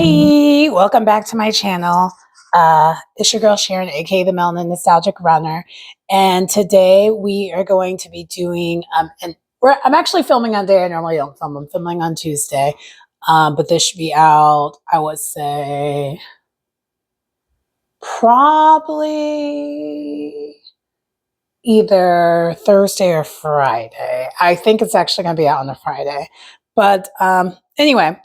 Hi, welcome back to my channel. It's your girl Sharon, aka the Melanin Nostalgic Runner, and today we are going to be doing I'm actually filming on a day I normally don't film. I'm filming on Tuesday, but this should be out, I would say, probably either Thursday or Friday. I think it's actually going to be out on a Friday, but anyway,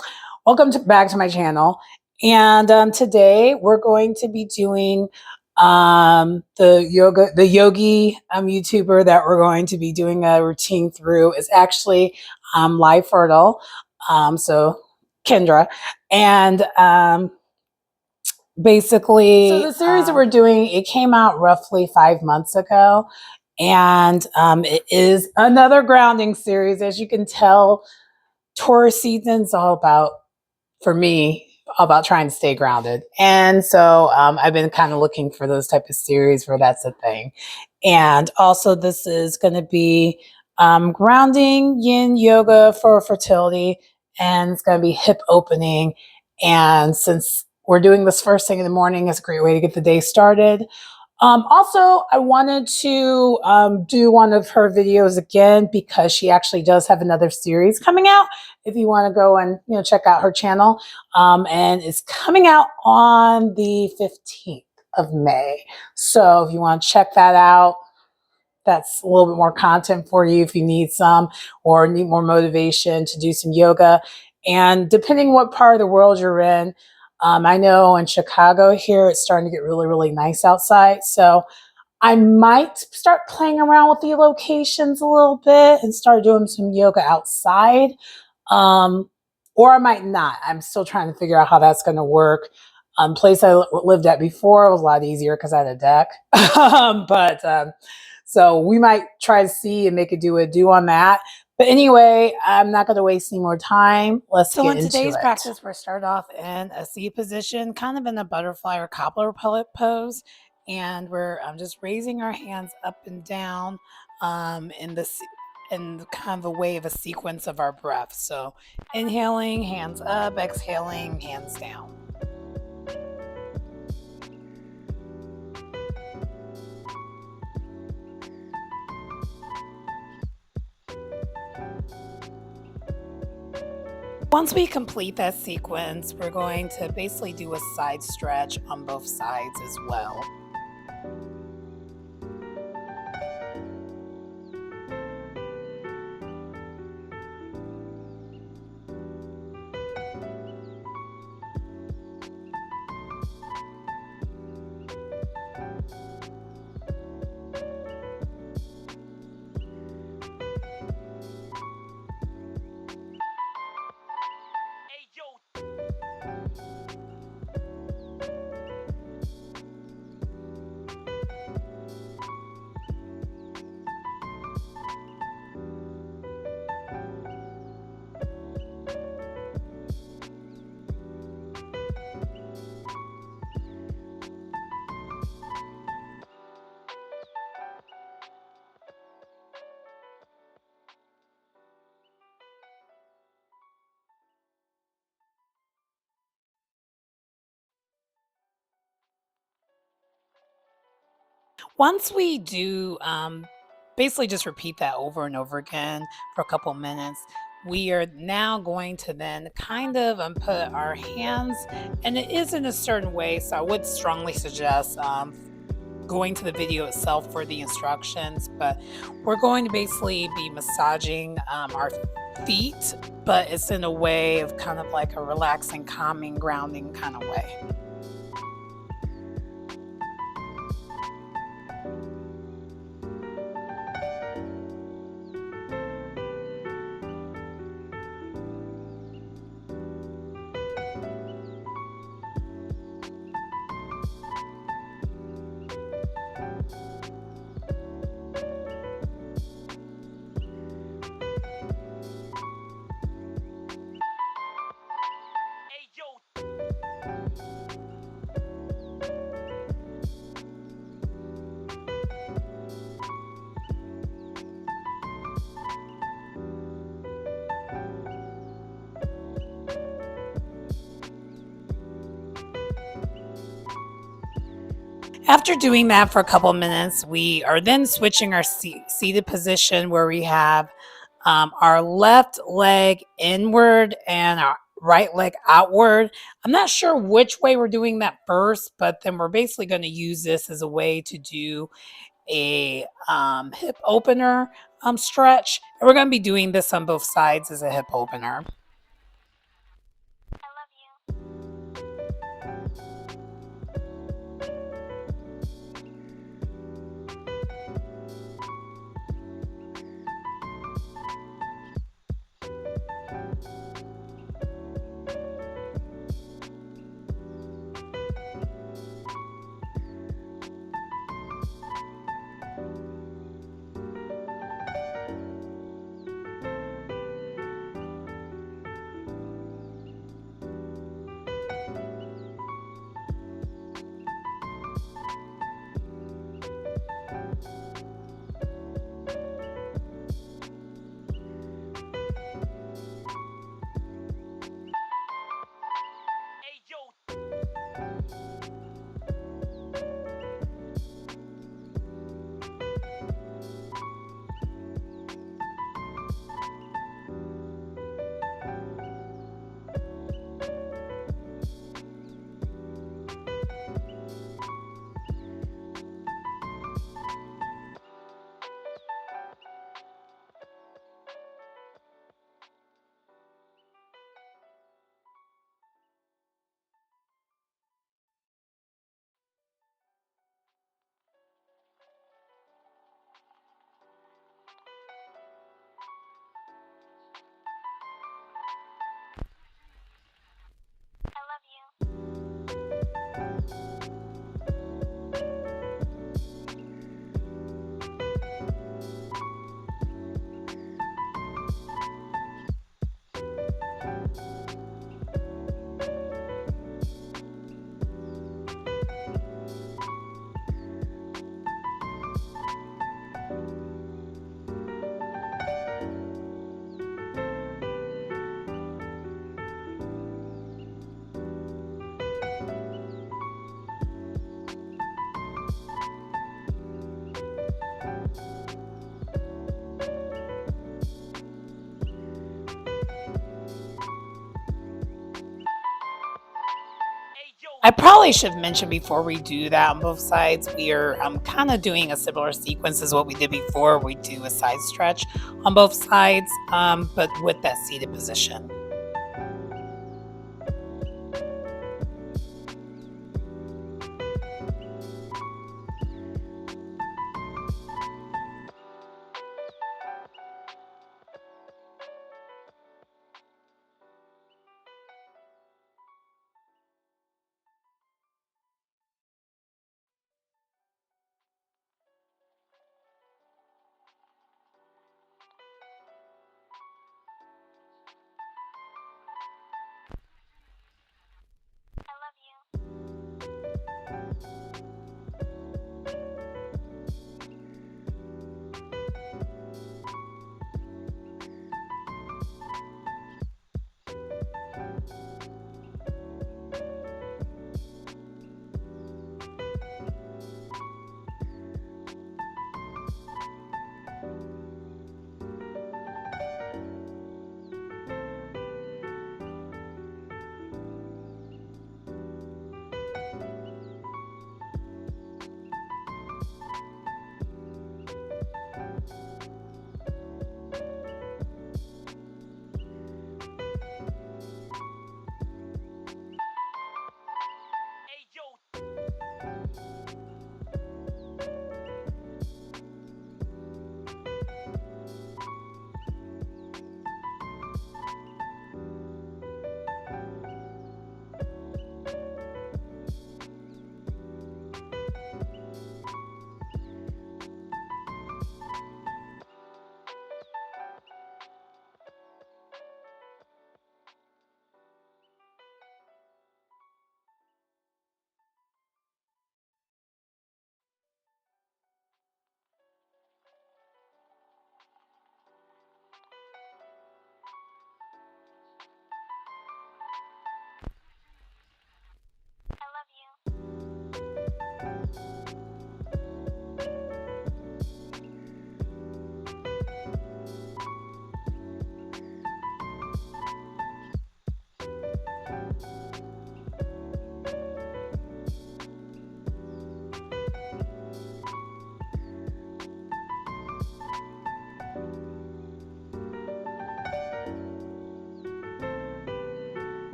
back to my channel. And today we're going to be doing the yogi YouTuber that we're going to be doing a routine through is actually Live Fertile. So Kendra. And basically, so the series that we're doing, it came out roughly 5 months ago. And it is another grounding series. As you can tell, Taurus season's all about, for me, about trying to stay grounded. And so I've been kind of looking for those type of series where that's a thing. And also this is going to be grounding yin yoga for fertility, and it's going to be hip opening. And since we're doing this first thing in the morning, it's a great way to get the day started. Also, I wanted to do one of her videos again because she actually does have another series coming out. If you want to go and check out her channel, and it's coming out on the 15th of May. So if you want to check that out, that's a little bit more content for you if you need some or need more motivation to do some yoga. And depending what part of the world you're in, I know in Chicago here, it's starting to get really, really nice outside. So I might start playing around with the locations a little bit and start doing some yoga outside. Or I might not. I'm still trying to figure out how that's going to work. Place I lived at before was a lot easier because I had a deck. So we might try to see and make a do on that. But anyway, I'm not going to waste any more time. Let's get into it. So in today's practice, we're start off in a seated position, kind of in a butterfly or cobbler pose. And we're just raising our hands up and down in kind of a way of a sequence of our breath. So inhaling, hands up, exhaling, hands down. Once we complete that sequence, we're going to basically do a side stretch on both sides as well. Once we do basically just repeat that over and over again for a couple minutes, we are now going to then kind of put our hands, and it is in a certain way, so I would strongly suggest going to the video itself for the instructions, but we're going to basically be massaging our feet, but it's in a way of kind of like a relaxing, calming, grounding kind of way. After doing that for a couple of minutes, we are then switching our seated position where we have our left leg inward and our right leg outward. I'm not sure which way we're doing that first, but then we're basically going to use this as a way to do a hip opener stretch. And we're going to be doing this on both sides as a hip opener. I probably should have mentioned before we do that on both sides, we are kind of doing a similar sequence as what we did before. We do a side stretch on both sides, but with that seated position.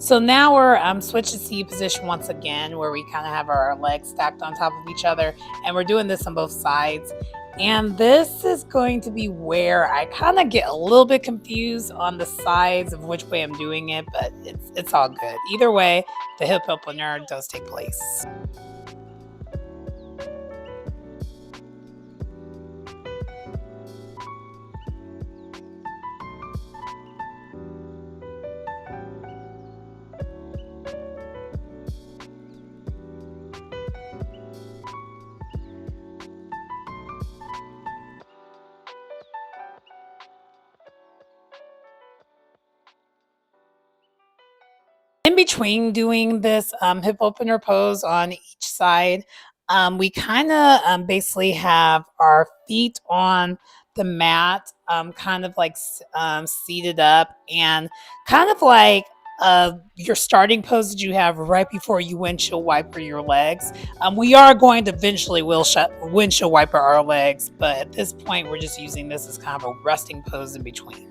So now we're switched to C position once again, where we kind of have our legs stacked on top of each other, and we're doing this on both sides. And this is going to be where I kind of get a little bit confused on the sides of which way I'm doing it, but it's all good. Either way, the hip opener does take place. In between doing this hip opener pose on each side, we kind of basically have our feet on the mat, kind of like seated up, and kind of like your starting pose that you have right before you windshield wiper your legs. We are going to eventually windshield wiper our legs, but at this point, we're just using this as kind of a resting pose in between.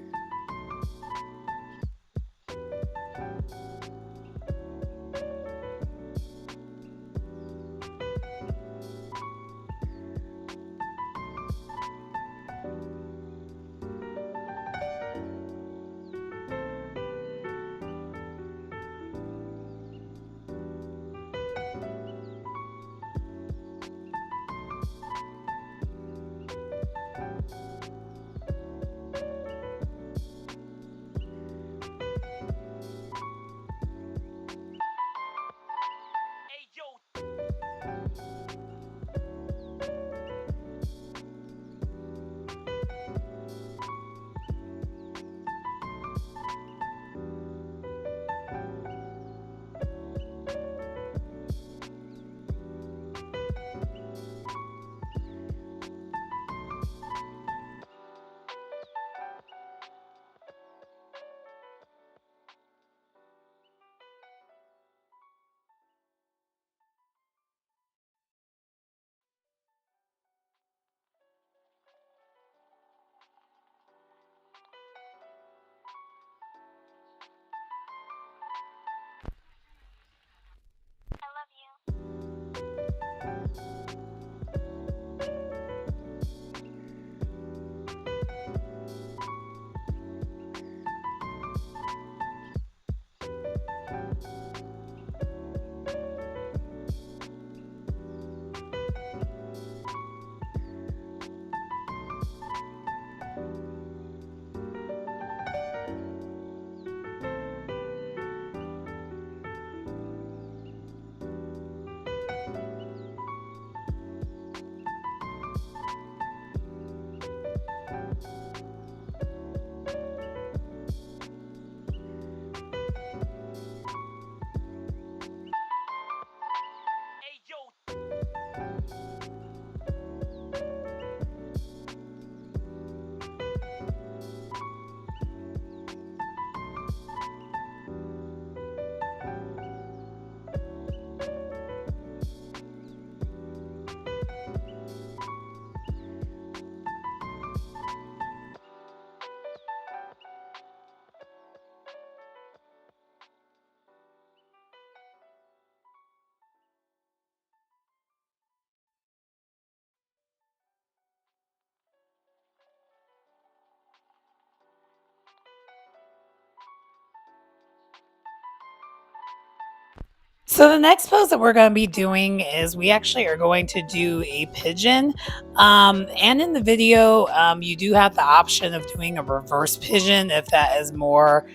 So the next pose that we're going to be doing is we actually are going to do a pigeon. And in the video, you do have the option of doing a reverse pigeon if that is more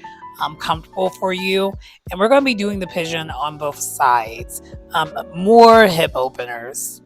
comfortable for you. And we're going to be doing the pigeon on both sides. More hip openers.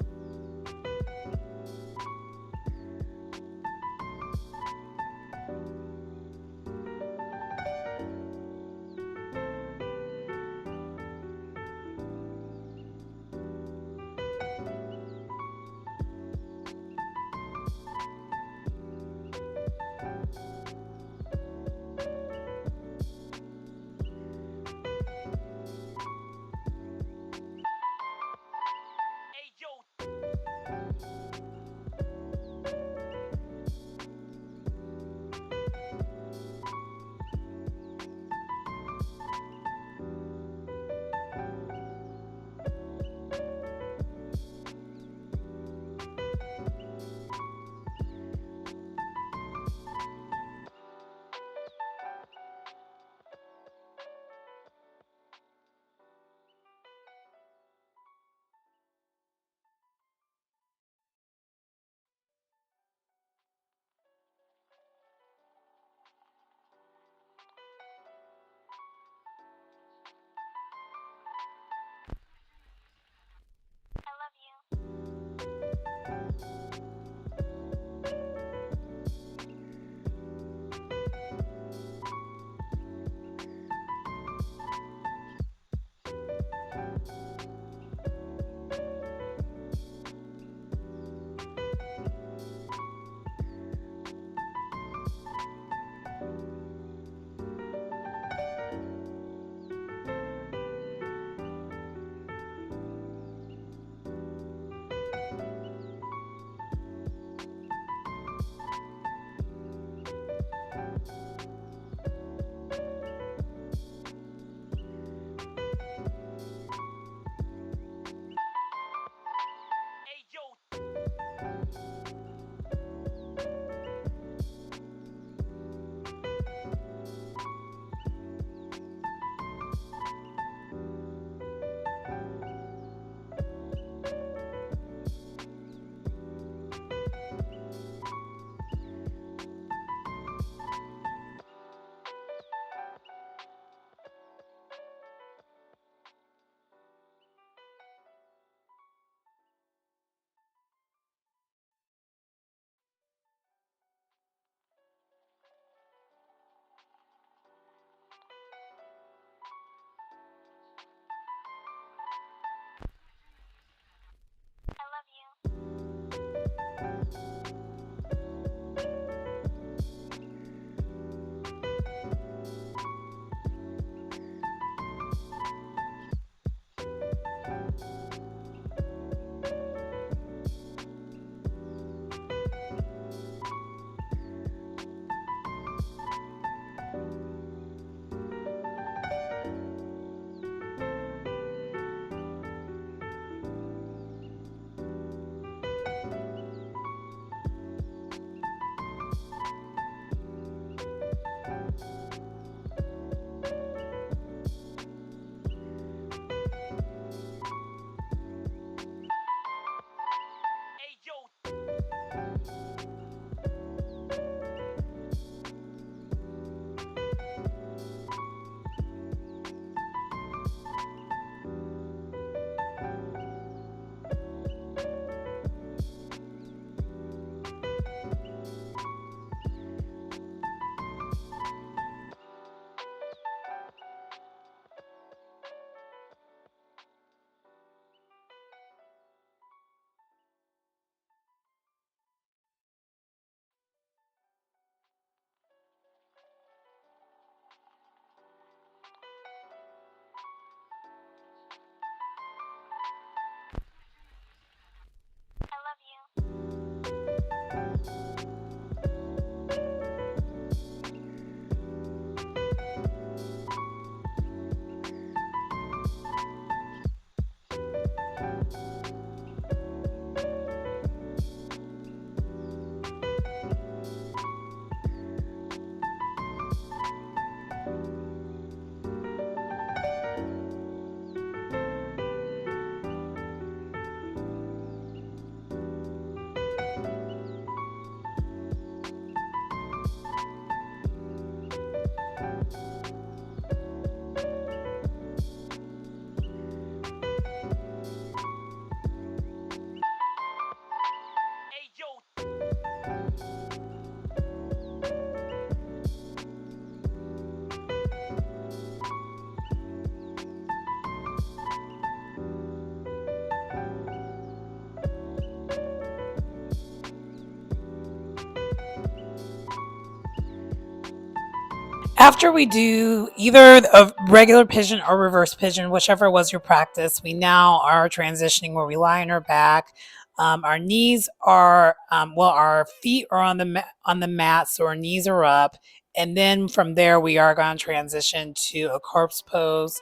After we do either a regular pigeon or reverse pigeon, whichever was your practice, we now are transitioning where we lie on our back. Our knees are, well, our feet are on the mat, so our knees are up. And then from there, we are going to transition to a corpse pose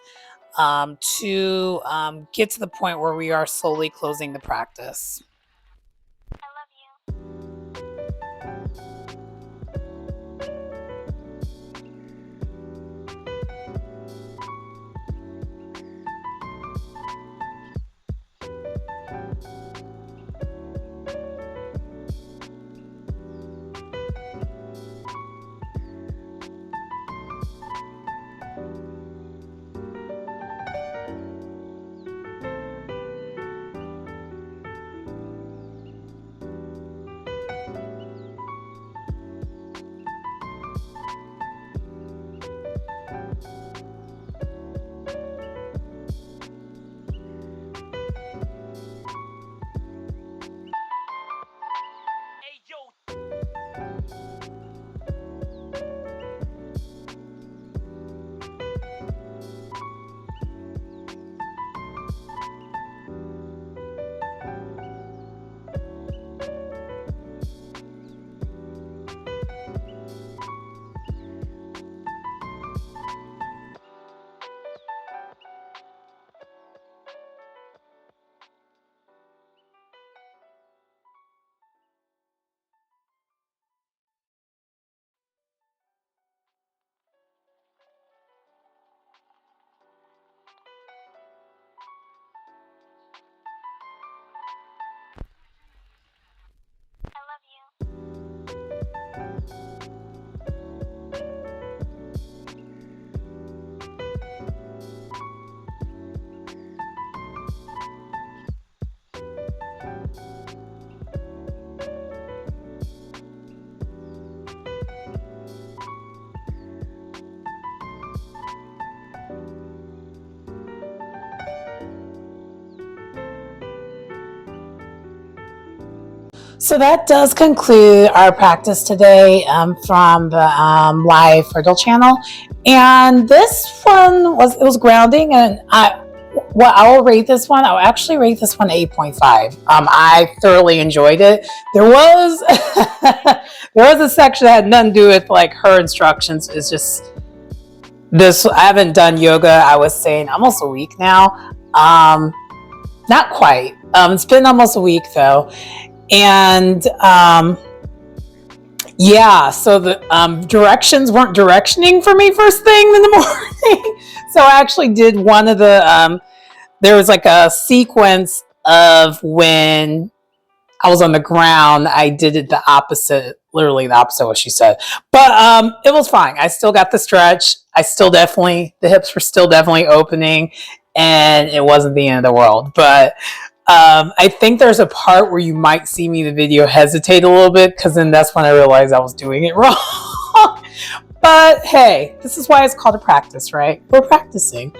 to get to the point where we are slowly closing the practice. So that does conclude our practice today from the live Fertile channel. And this one was grounding, and I will rate this one. I'll actually rate this one 8.5. I thoroughly enjoyed it. There was there was a section that had nothing to do with like her instructions. It's just this. I haven't done yoga, I was saying, almost a week now. Not quite. It's been almost a week though. And yeah, so the directions weren't directioning for me first thing in the morning. So I actually did one of the there was like a sequence of when I was on the ground. I did it the opposite, literally the opposite of what she said. But it was fine. I still got the stretch. The hips were still definitely opening, and it wasn't the end of the world. But I think there's a part where you might see me in the video hesitate a little bit, because then that's when I realized I was doing it wrong. But hey, this is why it's called a practice, right? We're practicing.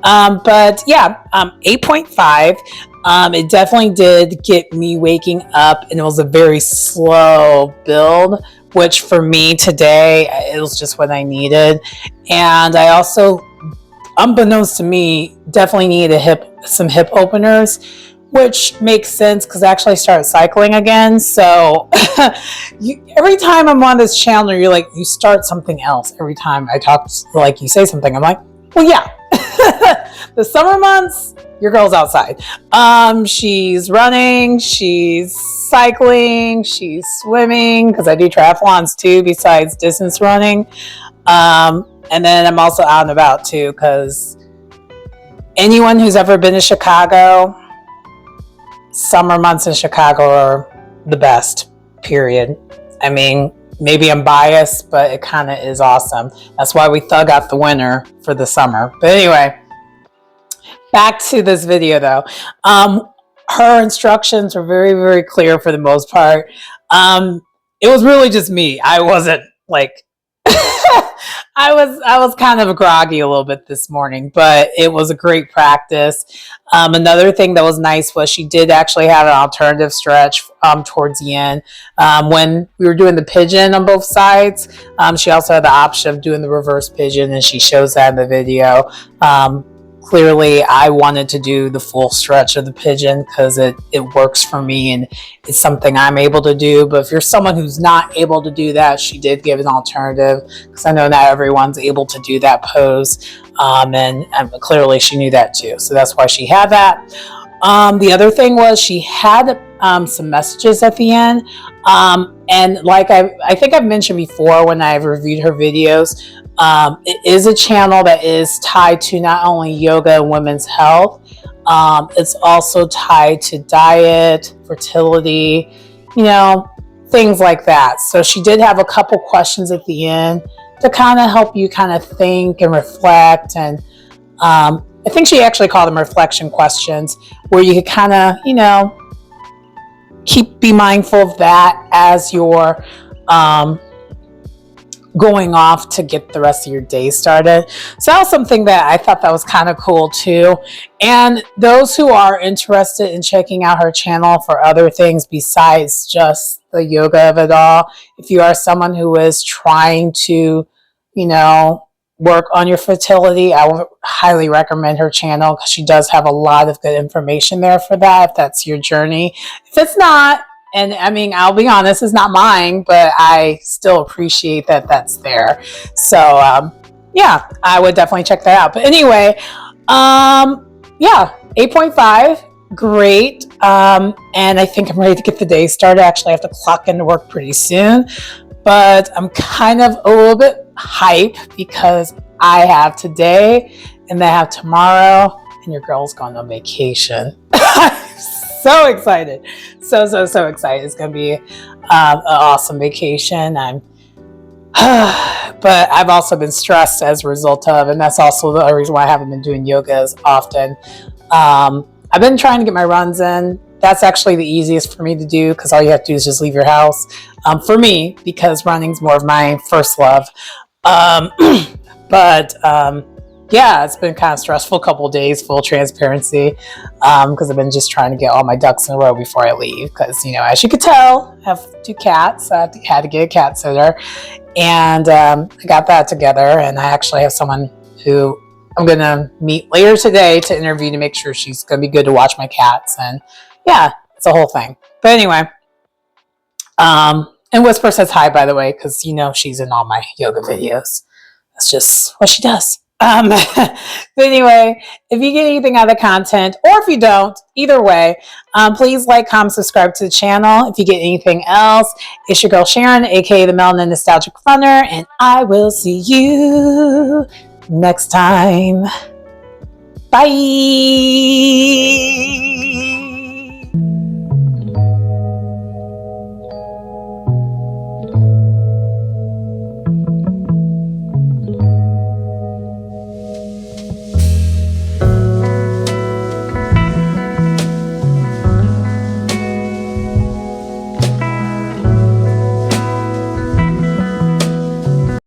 But yeah, 8.5. It definitely did get me waking up, and it was a very slow build, which for me today, it was just what I needed. And I also, unbeknownst to me, definitely needed some hip openers, which makes sense because I actually started cycling again. So every time I'm on this channel, you're like, you start something else. Every time I talk, like you say something, I'm like, well, yeah. The summer months, your girl's outside. She's running, she's cycling, she's swimming, because I do triathlons too, besides distance running. And then I'm also out and about too, because anyone who's ever been to Chicago, summer months in Chicago are the best, period. I mean, maybe I'm biased, but it kind of is awesome. That's why we thug out the winter for the summer. But anyway, back to this video though. Her instructions were very, very clear for the most part. It was really just me. I wasn't like, I was kind of groggy a little bit this morning, but it was a great practice. Another thing that was nice was she did actually have an alternative stretch towards the end. When we were doing the pigeon on both sides, she also had the option of doing the reverse pigeon, and she shows that in the video. Clearly, I wanted to do the full stretch of the pigeon because it works for me and it's something I'm able to do. But if you're someone who's not able to do that, she did give an alternative, because I know not everyone's able to do that pose. And clearly she knew that too. So that's why she had that. The other thing was she had some messages at the end. And like I think I've mentioned before when I've reviewed her videos, it is a channel that is tied to not only yoga and women's health, it's also tied to diet, fertility, things like that. So she did have a couple questions at the end to kind of help you kind of think and reflect. And I think she actually called them reflection questions, where you could kind of, be mindful of that as you're going off to get the rest of your day started. So that was something that I thought that was kind of cool too. And those who are interested in checking out her channel for other things besides just the yoga of it all, if you are someone who is trying to, work on your fertility, I would highly recommend her channel, because she does have a lot of good information there for that, if that's your journey. If it's not, and I mean, I'll be honest, it's not mine, but I still appreciate that that's there. So, yeah, I would definitely check that out. But anyway, yeah, 8.5, great. And I think I'm ready to get the day started. Actually, I have to clock into work pretty soon, but I'm kind of a little bit hype because I have today and then I have tomorrow, and your girl's going on vacation. So excited. So excited. It's going to be an awesome vacation. But I've also been stressed as a result of, and that's also the reason why I haven't been doing yoga as often. I've been trying to get my runs in. That's actually the easiest for me to do, because all you have to do is just leave your house. For me, because running's more of my first love. Yeah, it's been kind of stressful couple of days, full transparency, because I've been just trying to get all my ducks in a row before I leave. Because, as you could tell, I have 2 cats. So I had to get a cat sitter. And I got that together. And I actually have someone who I'm going to meet later today to interview to make sure she's going to be good to watch my cats. And yeah, it's a whole thing. But anyway, and Whisper says hi, by the way, because she's in all my yoga videos. That's just what she does. But anyway, if you get anything out of the content, or if you don't, either way, please like, comment, subscribe to the channel. If you get anything else, it's your girl Sharon, aka the Melanin Nostalgic Runner, and I will see you next time. Bye.